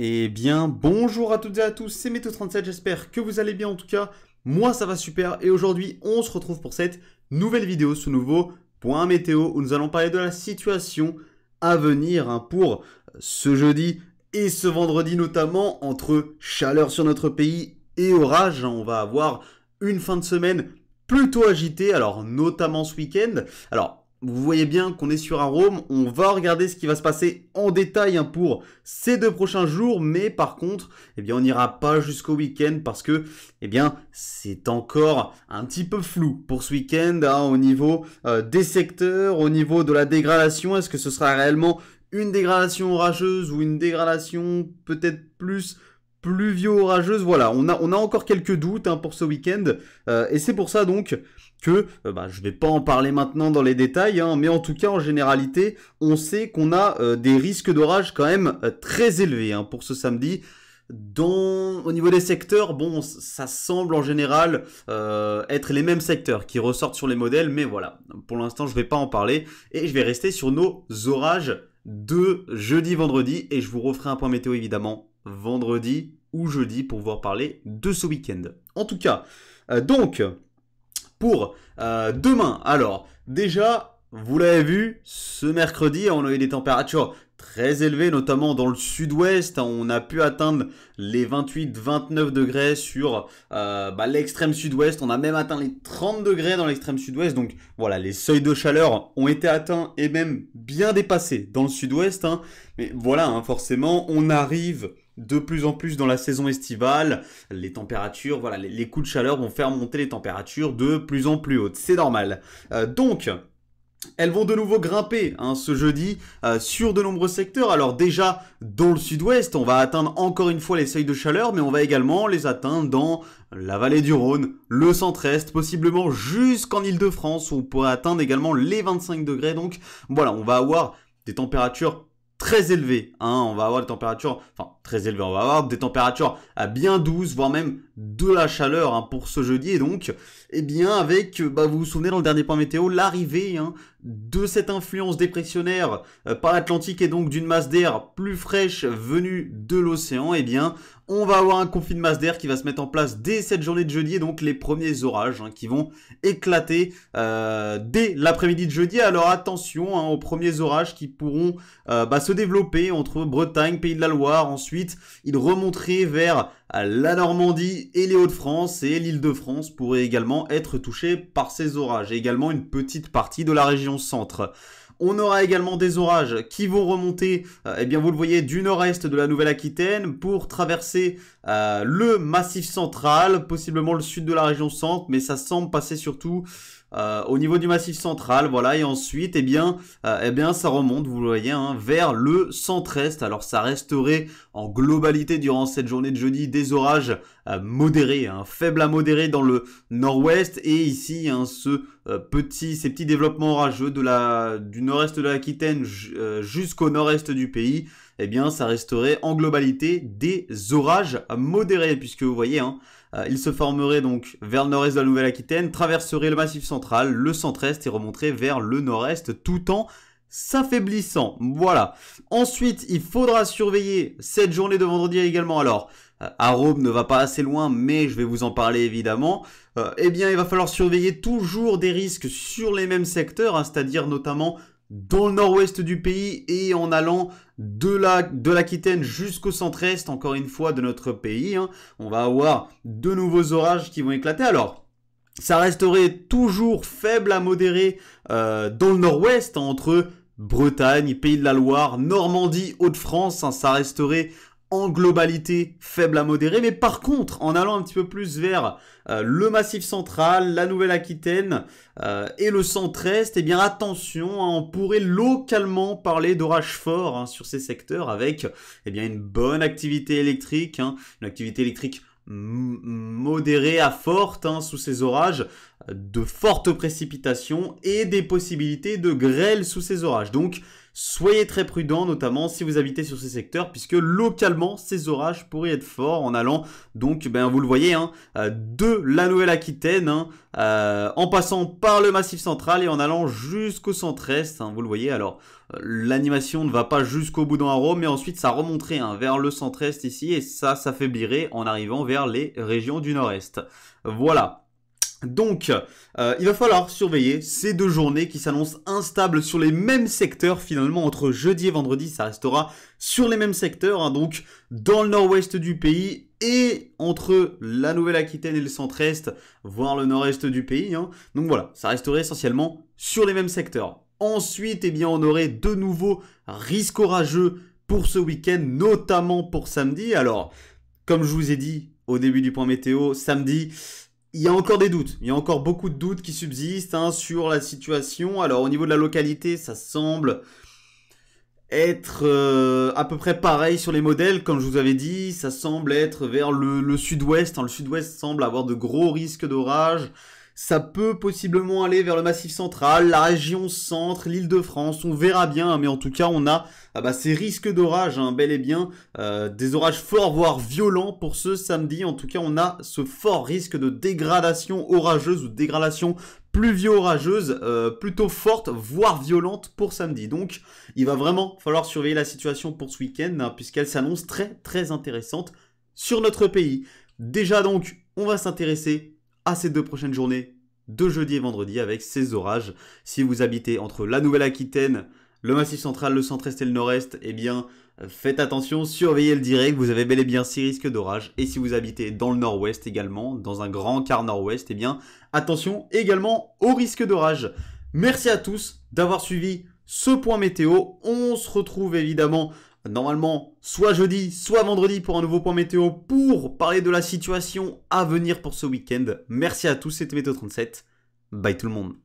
Eh bien, bonjour à toutes et à tous, c'est Météo37, j'espère que vous allez bien en tout cas. Moi ça va super et aujourd'hui on se retrouve pour cette nouvelle vidéo, ce nouveau point météo où nous allons parler de la situation à venir pour ce jeudi et ce vendredi notamment entre chaleur sur notre pays et orage. On va avoir une fin de semaine plutôt agitée, alors notamment ce week-end. Alors, vous voyez bien qu'on est sur un roam, on va regarder ce qui va se passer en détail pour ces 2 prochains jours, mais par contre, on n'ira pas jusqu'au week-end parce que, c'est encore un petit peu flou pour ce week-end au niveau des secteurs, au niveau de la dégradation. Est-ce que ce sera réellement une dégradation orageuse ou une dégradation peut-être plus pluvio-orageuse? Voilà, on a encore quelques doutes pour ce week-end et c'est pour ça donc que je vais pas en parler maintenant dans les détails, mais en tout cas en généralité, on sait qu'on a des risques d'orage quand même très élevés pour ce samedi. Au niveau des secteurs, bon, ça semble en général être les mêmes secteurs qui ressortent sur les modèles, mais voilà, pour l'instant je vais pas en parler et je vais rester sur nos orages de jeudi, vendredi et je vous referai un point météo évidemment vendredi ou jeudi pour pouvoir parler de ce week-end. En tout cas, donc pour demain, alors déjà, vous l'avez vu, ce mercredi, on a eu des températures très élevées, notamment dans le sud-ouest. On a pu atteindre les 28-29 degrés sur l'extrême sud-ouest. On a même atteint les 30 degrés dans l'extrême sud-ouest. Donc voilà, les seuils de chaleur ont été atteints et même bien dépassés dans le sud-ouest. Mais voilà, forcément, on arrive de plus en plus dans la saison estivale, les températures, voilà, les coups de chaleur vont faire monter les températures de plus en plus hautes. C'est normal. Donc, elles vont de nouveau grimper ce jeudi sur de nombreux secteurs. Alors déjà, dans le sud-ouest, on va atteindre encore une fois les seuils de chaleur, mais on va également les atteindre dans la vallée du Rhône, le centre-est, possiblement jusqu'en Île-de-France, où on pourrait atteindre également les 25 degrés. Donc voilà, on va avoir des températures très élevées, on va avoir des températures, très élevées, on va avoir des températures à bien douces, voire même de la chaleur pour ce jeudi, et donc, avec, vous vous souvenez dans le dernier point météo, l'arrivée de cette influence dépressionnaire par l'Atlantique et donc d'une masse d'air plus fraîche venue de l'océan, on va avoir un conflit de masse d'air qui va se mettre en place dès cette journée de jeudi et donc les premiers orages qui vont éclater dès l'après-midi de jeudi. Alors attention aux premiers orages qui pourront se développer entre Bretagne, Pays de la Loire. Ensuite, ils remonteraient vers la Normandie et les Hauts-de-France et l'Île-de-France pourrait également être touchés par ces orages et également une petite partie de la région centre. On aura également des orages qui vont remonter, vous le voyez, du nord-est de la Nouvelle-Aquitaine pour traverser le Massif central, possiblement le sud de la région centre, mais ça semble passer surtout au niveau du Massif central, voilà, et ensuite, ça remonte, vous le voyez, vers le centre-est. Alors, ça resterait en globalité durant cette journée de jeudi des orages modérés, faibles à modérés dans le nord-ouest, et ici, ces petits développements orageux du nord-est de l'Aquitaine jusqu'au nord-est du pays, ça resterait en globalité des orages modérés, puisque vous voyez, il se formerait donc vers le nord-est de la Nouvelle-Aquitaine, traverserait le Massif central, le centre-est et remonterait vers le nord-est tout en s'affaiblissant. Voilà. Ensuite, il faudra surveiller cette journée de vendredi également. Alors, Arôme ne va pas assez loin, mais je vais vous en parler évidemment. Il va falloir surveiller toujours des risques sur les mêmes secteurs, c'est-à-dire notamment dans le nord-ouest du pays et en allant de l'Aquitaine jusqu'au centre-est, encore une fois, de notre pays. On va avoir de nouveaux orages qui vont éclater. Alors, ça resterait toujours faible à modéré dans le nord-ouest, entre Bretagne, Pays de la Loire, Normandie, Hauts-de-France. Ça resterait en globalité faible à modéré, mais par contre, en allant un petit peu plus vers le Massif central, la Nouvelle-Aquitaine et le centre-est, attention, on pourrait localement parler d'orages forts sur ces secteurs avec une bonne activité électrique, une activité électrique modérée à forte sous ces orages, de fortes précipitations et des possibilités de grêle sous ces orages. Donc, soyez très prudents, notamment si vous habitez sur ces secteurs, puisque localement, ces orages pourraient être forts en allant, donc, vous le voyez, hein, de la Nouvelle-Aquitaine, hein, en passant par le Massif central et en allant jusqu'au centre-est, hein, vous le voyez. Alors, l'animation ne va pas jusqu'au bout dans Arôme, mais ensuite ça remonterait hein, vers le centre-est ici, et ça s'affaiblirait en arrivant vers les régions du nord-est. Voilà. Donc, il va falloir surveiller ces 2 journées qui s'annoncent instables sur les mêmes secteurs. Finalement, entre jeudi et vendredi, ça restera sur les mêmes secteurs, hein, donc dans le nord-ouest du pays et entre la Nouvelle-Aquitaine et le centre-est, voire le nord-est du pays. Hein. Donc voilà, ça resterait essentiellement sur les mêmes secteurs. Ensuite, on aurait de nouveaux risques orageux pour ce week-end, notamment pour samedi. Alors, comme je vous ai dit au début du point météo, samedi, il y a encore des doutes, il y a encore beaucoup de doutes qui subsistent hein, sur la situation. Alors au niveau de la localité, ça semble être à peu près pareil sur les modèles. Comme je vous avais dit, ça semble être vers le sud-ouest. Hein. Le sud-ouest semble avoir de gros risques d'orage. Ça peut possiblement aller vers le Massif central, la région centre, l'Île-de-France, on verra bien, mais en tout cas on a ces risques d'orage, hein, bel et bien, des orages forts voire violents pour ce samedi. En tout cas on a ce fort risque de dégradation orageuse ou dégradation pluvio-orageuse plutôt forte voire violente pour samedi. Donc il va vraiment falloir surveiller la situation pour ce week-end hein, puisqu'elle s'annonce très très intéressante sur notre pays. Déjà donc on va s'intéresser à ces 2 prochaines journées de jeudi et vendredi avec ces orages. Si vous habitez entre la Nouvelle-Aquitaine, le Massif central, le centre-est et le nord-est, faites attention, surveillez le direct, vous avez bel et bien 6 risques d'orage. Et si vous habitez dans le nord-ouest également, dans un grand quart nord-ouest, attention également aux risques d'orage. Merci à tous d'avoir suivi ce point météo. On se retrouve évidemment normalement soit jeudi, soit vendredi pour un nouveau point météo pour parler de la situation à venir pour ce week-end. Merci à tous, c'était Météo 37. Bye tout le monde.